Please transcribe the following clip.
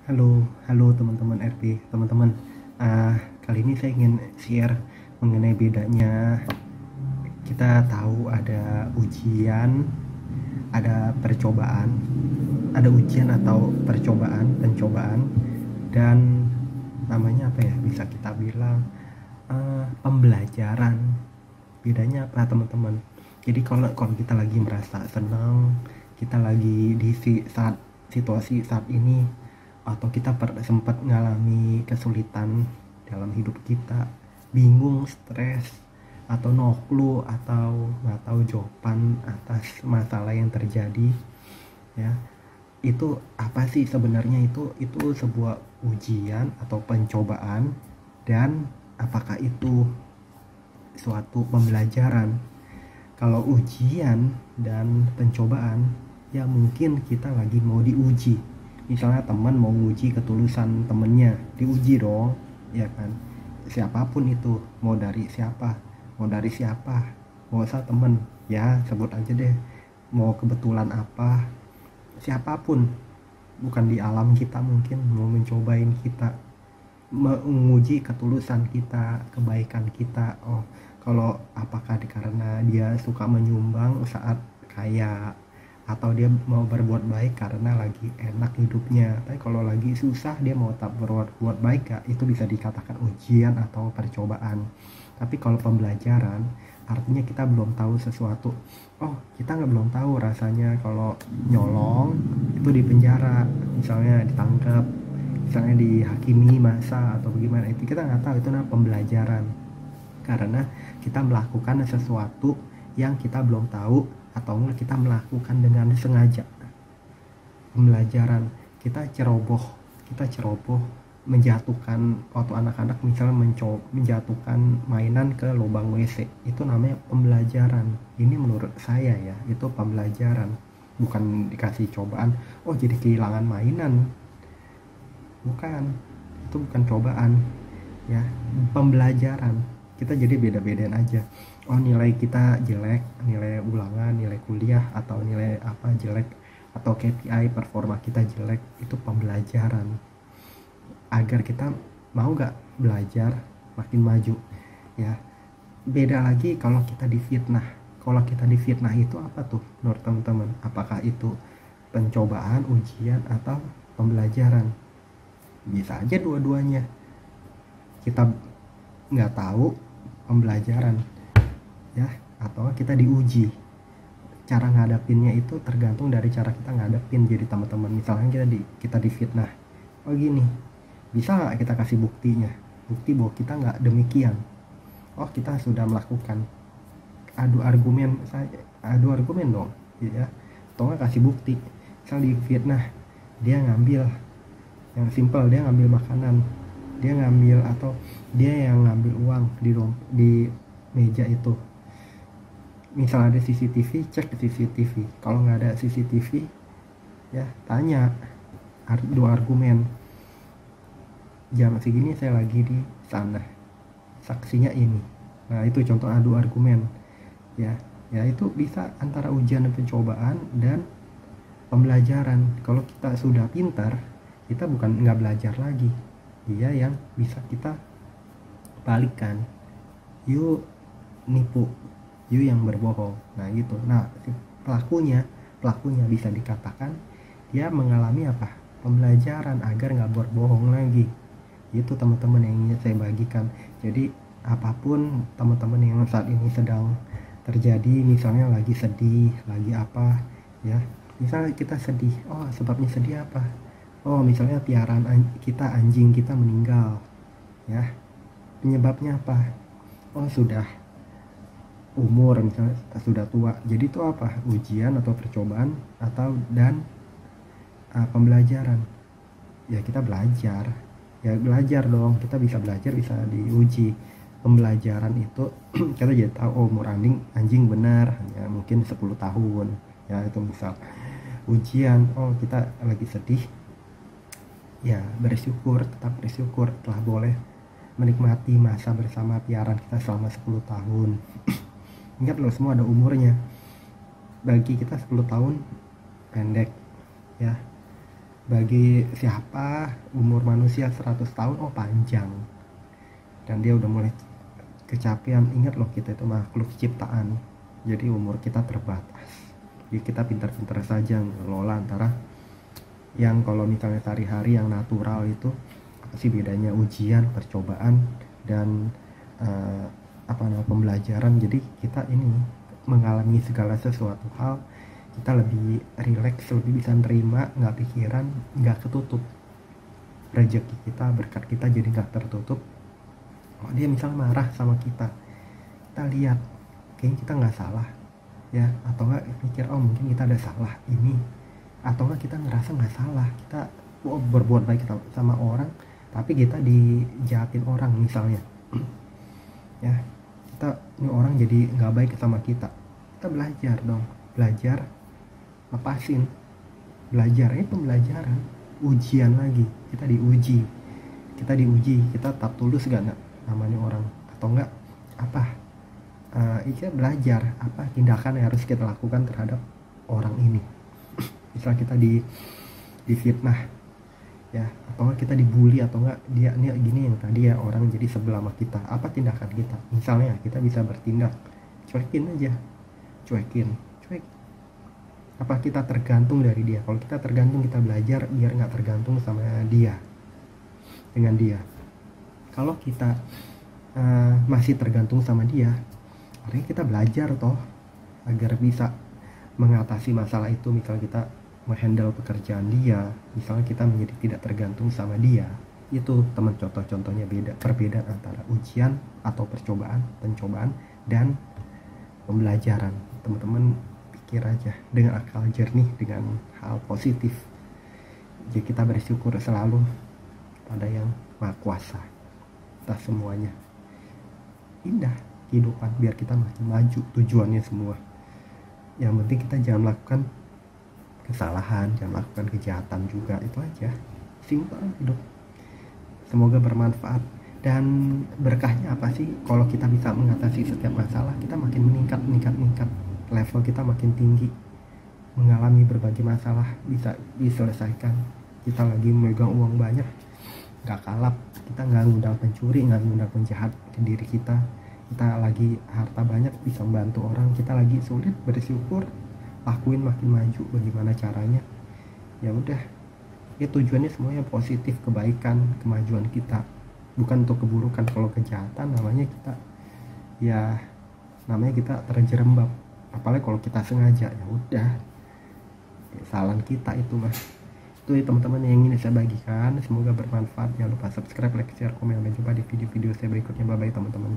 Halo, halo teman-teman RP, teman-teman. Kali ini saya ingin share mengenai bedanya. Kita tahu ada ujian, ada percobaan, ada ujian atau percobaan, pencobaan, dan namanya apa ya? Bisa kita bilang pembelajaran. Bedanya apa, teman-teman? Jadi kalau kita lagi merasa senang, kita lagi di saat situasi saat ini, atau kita sempat ngalami kesulitan dalam hidup kita, bingung, stres, atau no clue, atau nggak tahu jawaban atas masalah yang terjadi, ya, itu apa sih sebenarnya? Itu sebuah ujian atau pencobaan, dan apakah itu suatu pembelajaran? Kalau ujian dan pencobaan, ya mungkin kita lagi mau diuji. Misalnya teman mau uji ketulusan temennya, diuji dong, ya kan? Siapapun itu, mau dari siapa, mau usah temen, ya sebut aja deh, mau kebetulan apa, siapapun, bukan di alam kita, mungkin mau mencobain kita, menguji ketulusan kita, kebaikan kita. Oh, kalau apakah karena dia suka menyumbang saat kaya, atau dia mau berbuat baik karena lagi enak hidupnya. Tapi kalau lagi susah dia mau tak berbuat baik, ya itu bisa dikatakan ujian atau percobaan. Tapi kalau pembelajaran, artinya kita belum tahu sesuatu. Oh, kita nggak belum tahu rasanya kalau nyolong itu di penjara, misalnya ditangkap, misalnya dihakimi masa atau bagaimana, itu kita nggak tahu. Itu namanya pembelajaran, karena kita melakukan sesuatu yang kita belum tahu, atau enggak kita melakukan dengan sengaja. Pembelajaran, kita ceroboh menjatuhkan, waktu anak-anak misalnya menjatuhkan mainan ke lubang WC, itu namanya pembelajaran. Ini menurut saya ya, itu pembelajaran, bukan dikasih cobaan. Oh, jadi kehilangan mainan, bukan, itu bukan cobaan, ya, pembelajaran. Kita jadi beda-bedain aja. Oh, nilai kita jelek, nilai ulangan, nilai kuliah, atau nilai apa jelek, atau KPI performa kita jelek, itu pembelajaran agar kita mau gak belajar makin maju, ya. Beda lagi kalau kita difitnah. Kalau kita difitnah itu apa tuh menurut teman-teman? Apakah itu pencobaan, ujian, atau pembelajaran? Bisa aja dua-duanya. Kita nggak tahu, pembelajaran, ya, atau kita diuji. Cara ngadapinnya itu tergantung dari cara kita ngadapin. Jadi teman-teman, misalnya kita difitnah, oh gini, bisa nggak kita kasih bukti bahwa kita nggak demikian? Oh, kita sudah melakukan, adu argumen dong, ya. Atau nggak kasih bukti. Misal difitnah, dia ngambil yang simple, dia ngambil makanan, dia ngambil, atau dia yang ngambil uang di meja itu. Misal ada CCTV, cek ke CCTV. Kalau nggak ada CCTV, ya tanya, dua argumen. Jam segini saya lagi di sana, saksinya ini. Nah, itu contoh adu argumen, ya. Ya, itu bisa antara ujian dan pencobaan dan pembelajaran. Kalau kita sudah pintar, kita bukan nggak belajar lagi, dia yang bisa kita balikan. You nipu, you yang berbohong. Nah gitu. Nah, si pelakunya bisa dikatakan dia mengalami apa? Pembelajaran agar nggak berbohong lagi. Itu teman-teman yang ingin saya bagikan. Jadi apapun teman-teman yang saat ini sedang terjadi, misalnya lagi sedih, lagi apa, ya. Misalnya kita sedih, oh sebabnya sedih apa? Oh, misalnya piaraan kita, anjing kita meninggal, ya. Penyebabnya apa? Oh, sudah umur, misalnya sudah tua. Jadi itu apa? Ujian atau percobaan, atau dan pembelajaran. Ya, kita belajar. Ya belajar dong. Kita bisa belajar, bisa diuji. Pembelajaran itu kita jadi tahu, oh, umur anjing benar hanya mungkin 10 tahun. Ya, itu misal. Ujian, oh kita lagi sedih. Ya, tetap bersyukur telah boleh menikmati masa bersama piaraan kita selama 10 tahun. Ingat loh, semua ada umurnya. Bagi kita 10 tahun pendek, ya. bagi siapa umur manusia 100 tahun oh panjang, dan dia udah mulai kecapean. Ingat loh, kita itu makhluk ciptaan, jadi umur kita terbatas. Jadi kita pintar-pintar saja ngelola antara yang kalau misalnya sehari-hari yang natural itu apa sih bedanya ujian, percobaan, dan pembelajaran. Jadi kita ini mengalami segala sesuatu hal, kita lebih rileks, lebih bisa nerima, nggak pikiran, nggak ketutup rezeki kita, berkat kita jadi nggak tertutup. Kalau dia misalnya marah sama kita lihat kayaknya kita nggak salah ya, atau nggak pikir oh mungkin kita ada salah ini, atau nggak kita ngerasa nggak salah, kita berbuat baik sama orang tapi kita dijahatin orang misalnya ya, kita ini orang jadi nggak baik sama kita belajar dong, belajar lepasin, belajar itu pembelajaran, ujian lagi, kita diuji, kita tetap tulus gak namanya orang, atau enggak apa kita belajar apa tindakan yang harus kita lakukan terhadap orang ini. Misal kita difitnah ya, atau enggak kita dibully, atau enggak dia ini gini yang tadi ya, orang jadi sebelah sama kita, apa tindakan kita? Misalnya kita bisa bertindak cuekin aja, cuekin. Apa kita tergantung dari dia? Kalau kita tergantung, kita belajar biar nggak tergantung sama dia, dengan dia. Kalau kita masih tergantung sama dia, artinya kita belajar toh agar bisa mengatasi masalah itu. Misal kita menghandle pekerjaan dia, misalnya kita menjadi tidak tergantung sama dia. Itu teman contoh-contohnya perbedaan antara ujian atau pencobaan dan pembelajaran. Teman-teman pikir aja dengan akal jernih, dengan hal positif. Jadi kita bersyukur selalu pada yang Maha Kuasa atas semuanya. Indah kehidupan biar kita makin maju, tujuannya semua. Yang penting kita jangan melakukan kesalahan, jangan melakukan kejahatan juga, itu aja. Simpel hidup. Semoga bermanfaat. Dan berkahnya apa sih? Kalau kita bisa mengatasi setiap masalah, kita makin meningkat, level kita makin tinggi, mengalami berbagai masalah bisa diselesaikan. Kita lagi memegang uang banyak, gak kalap, kita gak ngundang pencuri, gak ngundang penjahat ke diri kita. Kita lagi harta banyak, bisa membantu orang. Kita lagi sulit, bersyukur, lakuin makin maju. Bagaimana caranya? Ya udah, ya tujuannya semuanya positif, kebaikan, kemajuan kita, bukan untuk keburukan. Kalau kejahatan namanya kita terjerembab. Apalagi kalau kita sengaja, ya udah, kesalahan kita itu mas. Itu ya teman-teman yang ingin saya bagikan, semoga bermanfaat. Jangan lupa subscribe, like, share, komen, dan jumpa di video-video saya berikutnya. Bye bye teman-teman.